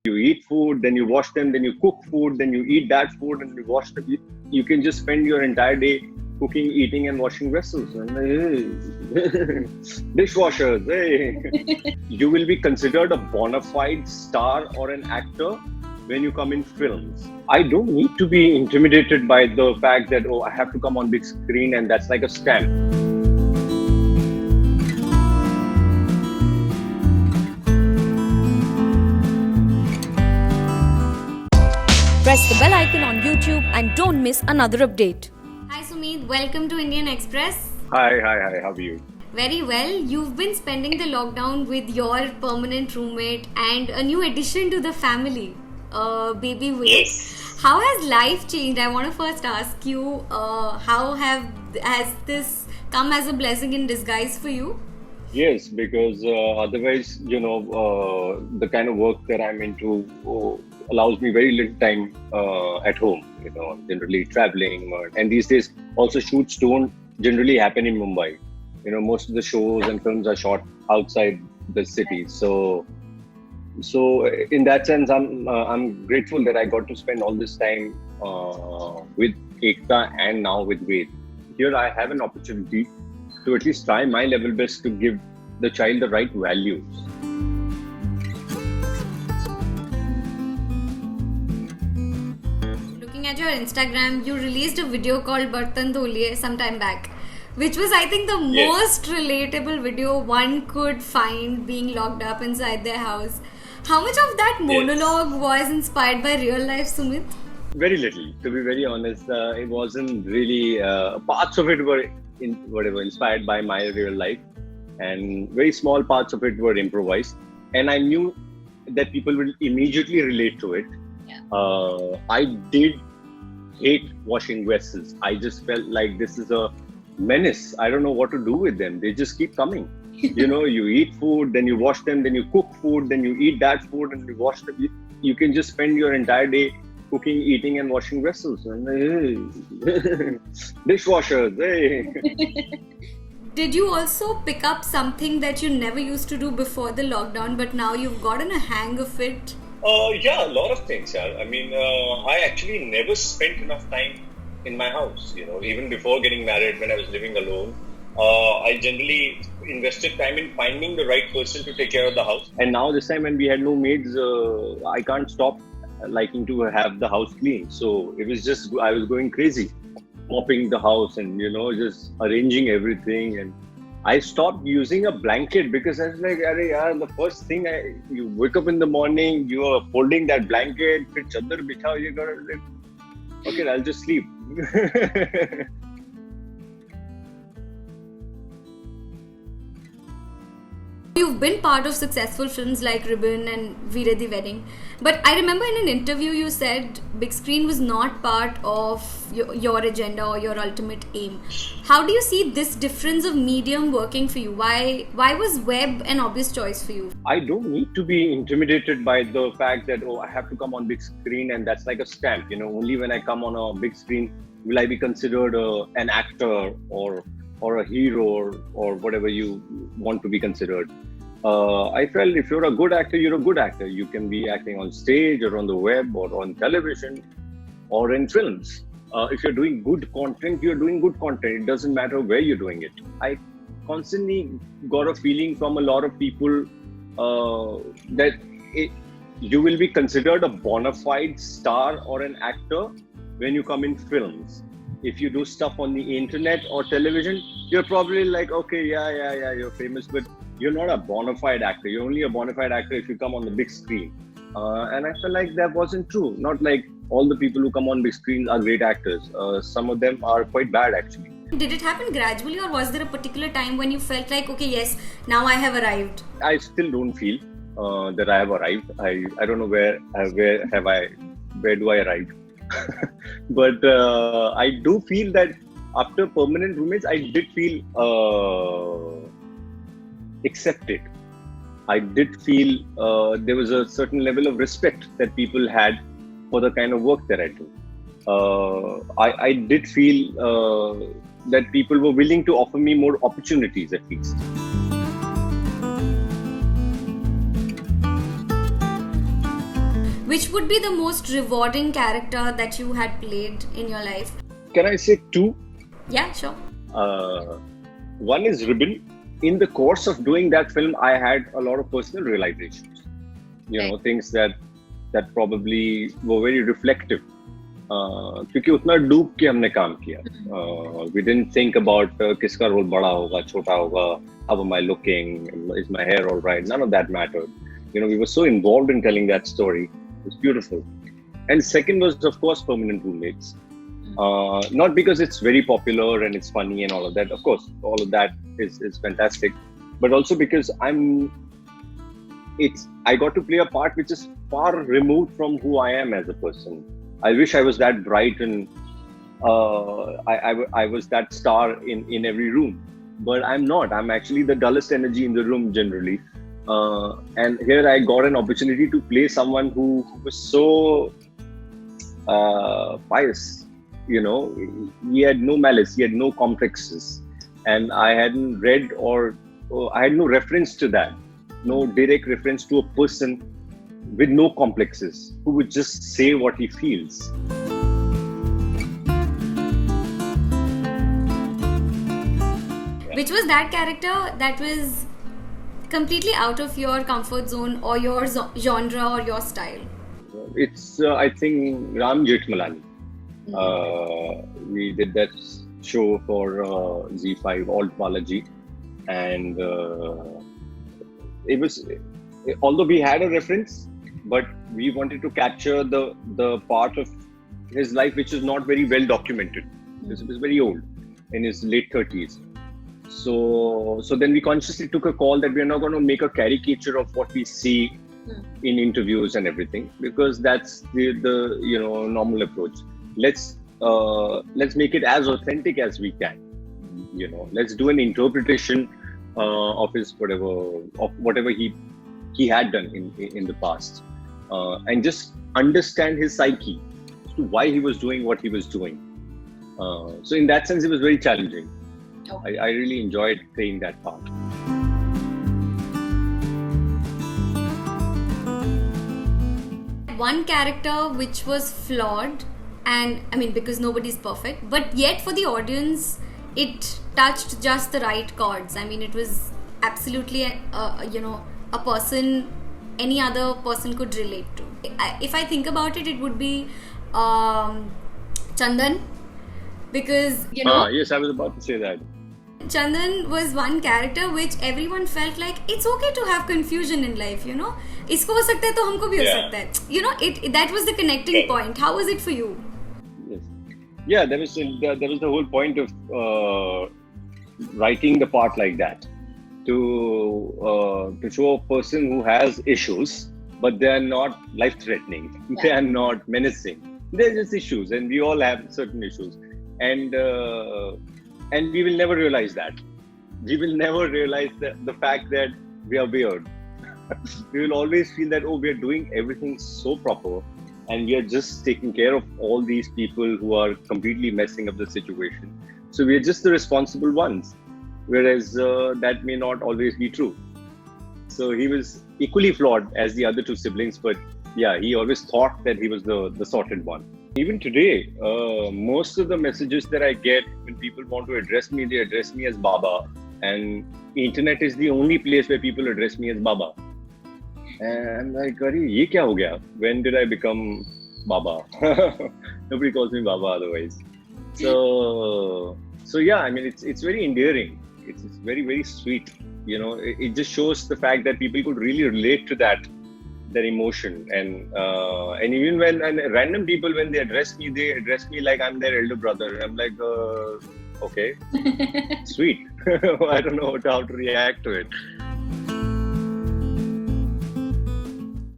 You eat food, then you wash them, then you cook food, then you eat that food and you wash them. You can just spend your entire day cooking, eating, and washing vessels. And, dishwashers. Hey. You will be considered a bona fide star or an actor when you come in films. I don't need to be intimidated by the fact that, oh, I have to come on big screen and that's like a stamp. Press the bell icon on YouTube and don't miss another update. Hi Sumit, welcome to Indian Express. Hi, how are you? Very well, you've been spending the lockdown with your permanent roommate and a new addition to the family, baby Wade. Yes. How has life changed? I want to first ask you, has this come as a blessing in disguise for you? Yes, because otherwise, the kind of work that I'm into allows me very little time at home. Generally traveling, and these days also shoots don't generally happen in Mumbai. Most of the shows and films are shot outside the city. So in that sense, I'm grateful that I got to spend all this time with Ekta and now with Ved. Here I have an opportunity to at least try my level best to give the child the right values. Looking at your Instagram, you released a video called Bartan Dholiye some time back, which was, I think, the most relatable video one could find being locked up inside their house. How much of that monologue was inspired by real life, Sumit? Very little, to be very honest. It wasn't really. Parts of it were inspired by my real life, and very small parts of it were improvised. And I knew that people will immediately relate to it. I did hate washing vessels. I just felt like this is a menace. I don't know what to do with them. They just keep coming. You eat food, then you wash them, then you cook food, then you eat that food and you wash them. You can just spend your entire day cooking, eating, and washing vessels. And dishwashers. Hey. Did you also pick up something that you never used to do before the lockdown, but now you've gotten a hang of it? Yeah, a lot of things. Yeah. I mean, I actually never spent enough time in my house. Even before getting married, when I was living alone, I generally invested time in finding the right person to take care of the house. And now this time when we had no maids, I can't stop liking to have the house clean. So it was just, I was going crazy, mopping the house and, just arranging everything. And I stopped using a blanket because I was like, the first thing you wake up in the morning, you are folding that blanket, फिर चद्दर बिछाओ, you gotta like, okay, I'll just sleep. You've been part of successful films like Ribbon and Veere the Wedding, but I remember in an interview you said big screen was not part of your agenda or your ultimate aim. How do you see this difference of medium working for you? Why was web an obvious choice for you? I don't need to be intimidated by the fact that, oh, I have to come on big screen and that's like a stamp. Only when I come on a big screen will I be considered an actor or a hero or whatever you want to be considered. I felt if you're a good actor, you're a good actor. You can be acting on stage or on the web or on television or in films. If you're doing good content, you're doing good content. It doesn't matter where you're doing it. I constantly got a feeling from a lot of people that you will be considered a bona fide star or an actor when you come in films. If you do stuff on the internet or television, you're probably like, okay, yeah, you're famous, but you're not a bona fide actor. You're only a bona fide actor if you come on the big screen. And I felt like that wasn't true. Not like all the people who come on big screens are great actors. Some of them are quite bad, actually. Did it happen gradually, or was there a particular time when you felt like, okay, yes, now I have arrived? I still don't feel that I have arrived. I don't know where do I arrive? But I do feel that after Permanent Roommates, I did feel accepted. I did feel there was a certain level of respect that people had for the kind of work that I do. I did feel that people were willing to offer me more opportunities at least. which would be the most rewarding character that you had played in your life? Can I say two? Yeah, sure. One is Ribbon. In the course of doing that film, I had a lot of personal realizations. Things that probably were very reflective. क्योंकि उतना डूब के हमने काम किया. We didn't think about किसका role बड़ा होगा, छोटा होगा, how am I looking, is my hair all right? None of that mattered. We were so involved in telling that story. It was beautiful. And second was, of course, Permanent Roommates. Not because it's very popular and it's funny and all of that. Of course, all of that is fantastic. But also because I got to play a part which is far removed from who I am as a person. I wish I was that bright and I was that star in every room. But I'm not. I'm actually the dullest energy in the room generally. And here I got an opportunity to play someone who was so pious. He had no malice, he had no complexes. And I hadn't read or I had no reference to that. No direct reference to a person with no complexes, who would just say what he feels. Which was that character that was completely out of your comfort zone or your genre or your style? It's, I think, Ram Jethmalani. We did that show for ZEE5, Alt Balaji. And it was, although we had a reference, but we wanted to capture the part of his life which is not very well documented. Because it was very old, in his late 30s. So then we consciously took a call that we are not going to make a caricature of what we see in interviews and everything, because that's the normal approach. Let's make it as authentic as we can. Let's do an interpretation of his whatever he had done in the past, and just understand his psyche as to why he was doing what he was doing. So in that sense, it was very challenging. Okay. I really enjoyed playing that part. One character which was flawed, and I mean, because nobody's perfect, but yet for the audience, it touched just the right chords. I mean, it was absolutely a person any other person could relate to. If I think about it, it would be Chandan, because yes, I was about to say that. Chandan was one character which everyone felt like it's okay to have confusion in life, इसको हो सकता है तो हमको भी हो सकता है. That was the connecting point. How was it for you? Yes. Yeah, that was the whole point of writing the part like that, to show a person who has issues, but they are not life-threatening. Yeah. They are not menacing. They're just issues, and we all have certain issues, and we will never realize that. We will never realize the fact that we are weird. We will always feel that, we are doing everything so proper, and we are just taking care of all these people who are completely messing up the situation. So we are just the responsible ones, whereas that may not always be true. So he was equally flawed as the other two siblings, but yeah, he always thought that he was the sorted one. Even today, most of the messages that I get when people want to address me, they address me as Baba. And internet is the only place where people address me as Baba. And I'm like, ye kya ho gaya? When did I become Baba? Nobody calls me Baba otherwise. So yeah, I mean, it's very endearing. It's very, very sweet. It just shows the fact that people could really relate to that emotion. And even when random people, when they address me like I'm their elder brother. I'm like, okay, sweet. I don't know how to react to it.